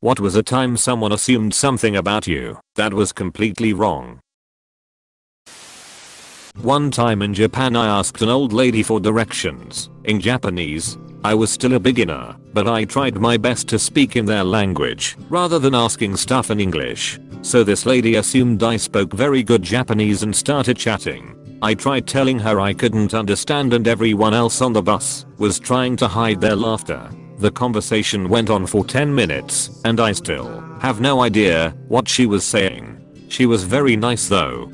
What was a time someone assumed something about you that was completely wrong? One time in Japan I asked an old lady for directions in Japanese. I was still a beginner, but I tried my best to speak in their language rather than asking stuff in English. So this lady assumed I spoke very good Japanese and started chatting. I tried telling her I couldn't understand and everyone else on the bus was trying to hide their laughter. The conversation went on for 10 minutes and I still have no idea what she was saying. She was very nice though.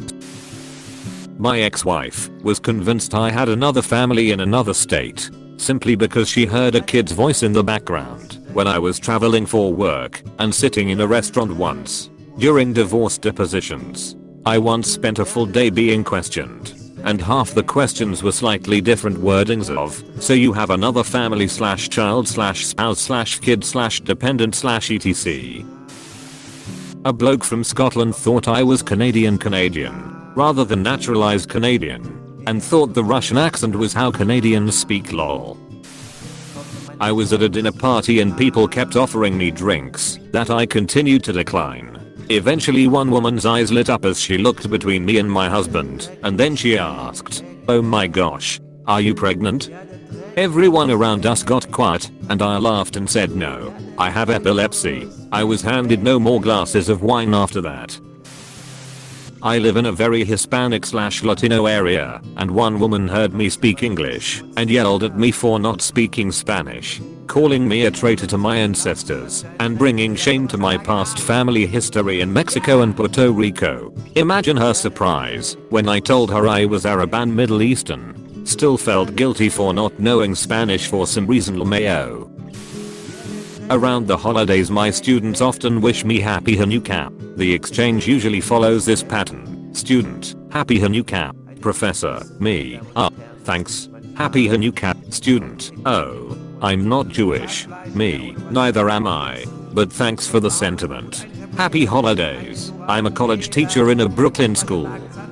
My ex-wife was convinced I had another family in another state simply because she heard a kid's voice in the background when I was traveling for work and sitting in a restaurant once. During divorce depositions, I once spent a full day being questioned, and half the questions were slightly different wordings of, so you have another family slash child slash spouse slash kid slash dependent slash etc. A bloke from Scotland thought I was Canadian rather than naturalized Canadian, and thought the Russian accent was how Canadians speak lol. I was at a dinner party and people kept offering me drinks that I continued to decline. Eventually one woman's eyes lit up as she looked between me and my husband, and then she asked, "Oh my gosh, are you pregnant?" Everyone around us got quiet, and I laughed and said no, I have epilepsy. I was handed no more glasses of wine after that. I live in a very Hispanic slash Latino area, and one woman heard me speak English and yelled at me for not speaking Spanish, calling me a traitor to my ancestors and bringing shame to my past family history in Mexico and Puerto Rico. Imagine her surprise when I told her I was Arab and Middle Eastern. Still felt guilty for not knowing Spanish for some reason LMAO. Around the holidays my students often wish me Happy Hanukkah. The exchange usually follows this pattern. Student, Happy Hanukkah. Professor, me, thanks. Happy Hanukkah. Student, oh, I'm not Jewish. Me, neither am I. But thanks for the sentiment. Happy holidays. I'm a college teacher in a Brooklyn school,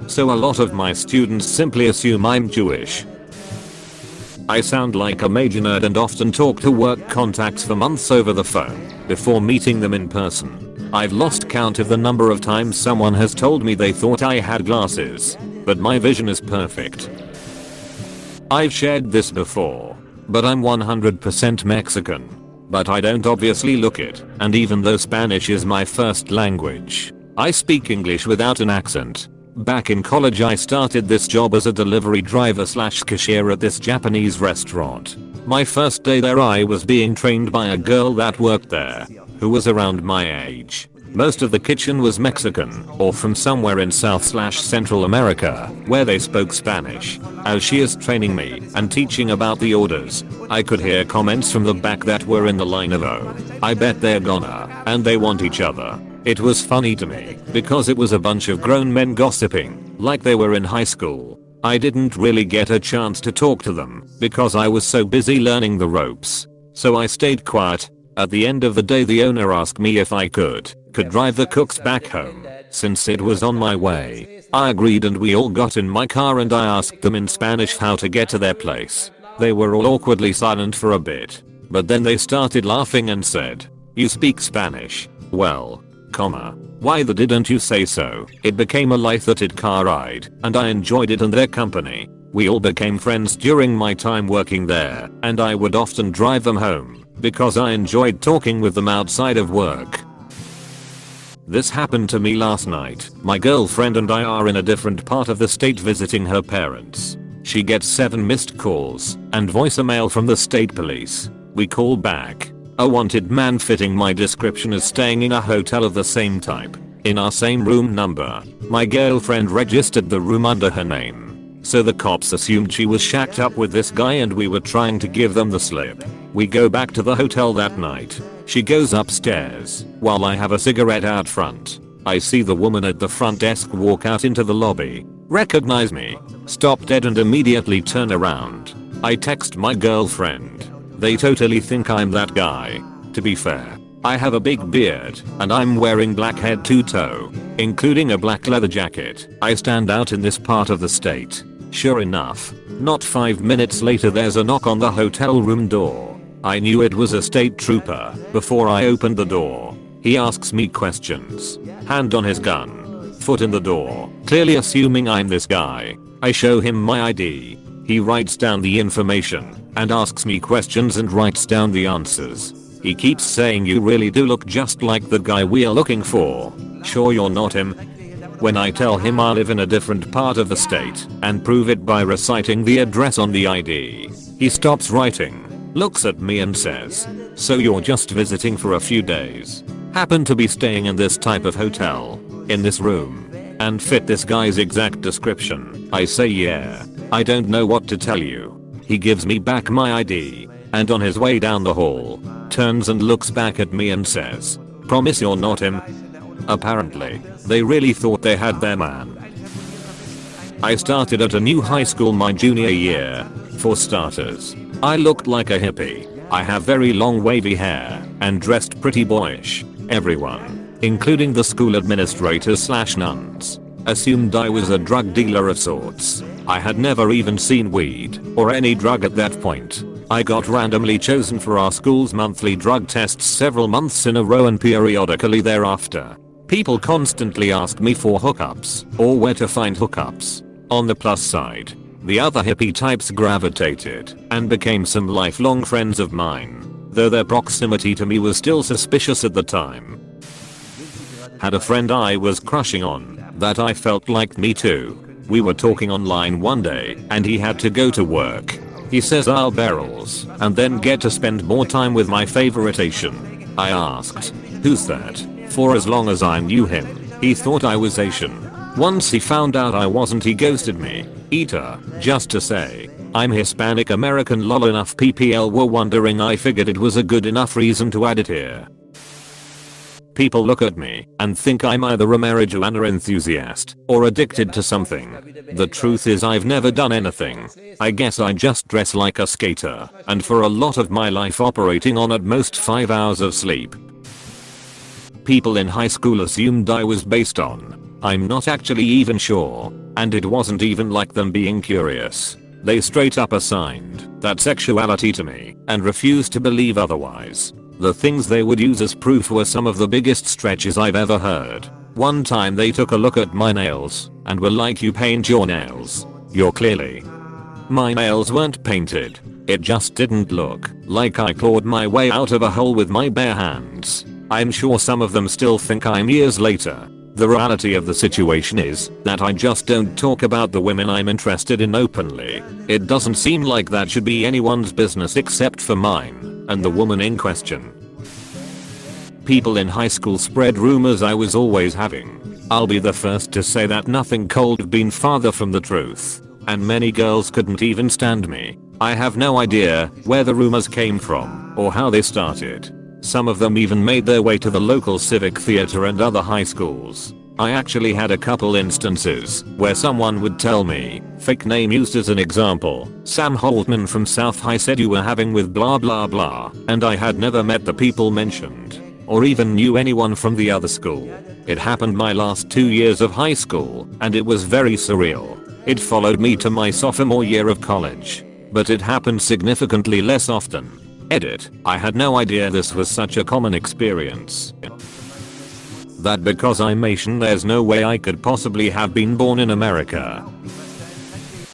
so a lot of my students simply assume I'm Jewish. I sound like a major nerd and often talk to work contacts for months over the phone before meeting them in person. I've lost count of the number of times someone has told me they thought I had glasses, but my vision is perfect. I've shared this before, but I'm 100% Mexican. But I don't obviously look it, and even though Spanish is my first language, I speak English without an accent. Back in college I started this job as a delivery driver slash cashier at this Japanese restaurant. My first day there I was being trained by a girl that worked there, who was around my age. Most of the kitchen was Mexican or from somewhere in South slash Central America where they spoke Spanish. As she is training me and teaching about the orders, I could hear comments from the back that were in the line of, "Oh, I bet they're gonna, and they want each other." It was funny to me because it was a bunch of grown men gossiping like they were in high school. I didn't really get a chance to talk to them because I was so busy learning the ropes. So I stayed quiet. At the end of the day the owner asked me if I could drive the cooks back home since it was on my way. I agreed and we all got in my car and I asked them in Spanish how to get to their place. They were all awkwardly silent for a bit, but then they started laughing and said, "You speak Spanish? Well, why the didn't you say so?" It became a light-hearted car ride and I enjoyed it and their company. We all became friends during my time working there and I would often drive them home because I enjoyed talking with them outside of work. This happened to me last night. My girlfriend and I are in a different part of the state visiting her parents. She gets 7 missed calls and voicemail from the state police. We call back. A wanted man fitting my description is staying in a hotel of the same type, in our same room number. My girlfriend registered the room under her name, so the cops assumed she was shacked up with this guy and we were trying to give them the slip. We go back to the hotel that night. She goes upstairs while I have a cigarette out front. I see the woman at the front desk walk out into the lobby, recognize me, stop dead and immediately turn around. I text my girlfriend. They totally think I'm that guy. To be fair, I have a big beard and I'm wearing black head to toe, including a black leather jacket. I stand out in this part of the state. Sure enough, not 5 minutes later there's a knock on the hotel room door. I knew it was a state trooper before I opened the door. He asks me questions. Hand on his gun. Foot in the door. Clearly assuming I'm this guy. I show him my ID. He writes down the information and asks me questions and writes down the answers. He keeps saying you really do look just like the guy we are looking for. Sure you're not him? When I tell him I live in a different part of the state and prove it by reciting the address on the ID, he stops writing, looks at me and says, "So you're just visiting for a few days? Happen to be staying in this type of hotel, in this room, and fit this guy's exact description?" I say yeah. I don't know what to tell you. He gives me back my ID, and on his way down the hall, turns and looks back at me and says, "Promise you're not him?" Apparently, they really thought they had their man. I started at a new high school my junior year. For starters, I looked like a hippie. I have very long wavy hair and dressed pretty boyish. Everyone, including the school administrators / nuns, assumed I was a drug dealer of sorts. I had never even seen weed or any drug at that point. I got randomly chosen for our school's monthly drug tests several months in a row and periodically thereafter. People constantly asked me for hookups or where to find hookups. On the plus side, the other hippie types gravitated and became some lifelong friends of mine, though their proximity to me was still suspicious at the time. Had a friend I was crushing on that I felt liked me too. We were talking online one day and he had to go to work. He says I'll barrels and then get to spend more time with my favorite Asian. I asked, "Who's that?" For as long as I knew him, he thought I was Asian. Once he found out I wasn't, he ghosted me. Eater, just to say, I'm Hispanic American lol. Enough PPL were wondering. I figured it was a good enough reason to add it here. People look at me and think I'm either a marijuana enthusiast or addicted to something. The truth is I've never done anything. I guess I just dress like a skater and for a lot of my life operating on at most 5 hours of sleep. People in high school assumed I was based on. I'm not actually even sure, and it wasn't even like them being curious. They straight up assigned that sexuality to me and refused to believe otherwise. The things they would use as proof were some of the biggest stretches I've ever heard. One time they took a look at my nails and were like, "You paint your nails. You're clearly..." My nails weren't painted. It just didn't look like I clawed my way out of a hole with my bare hands. I'm sure some of them still think I'm years later. The reality of the situation is that I just don't talk about the women I'm interested in openly. It doesn't seem like that should be anyone's business except for mine and the woman in question. People in high school spread rumors I was always having. I'll be the first to say that nothing could have been farther from the truth. And many girls couldn't even stand me. I have no idea where the rumors came from or how they started. Some of them even made their way to the local civic theater and other high schools. I actually had a couple instances where someone would tell me, fake name used as an example, "Sam Holtman from South High said you were having with blah blah blah," and I had never met the people mentioned or even knew anyone from the other school. It happened my last 2 years of high school and it was very surreal. It followed me to my sophomore year of college, but it happened significantly less often. Edit, I had no idea this was such a common experience. That because I'm Asian there's no way I could possibly have been born in America.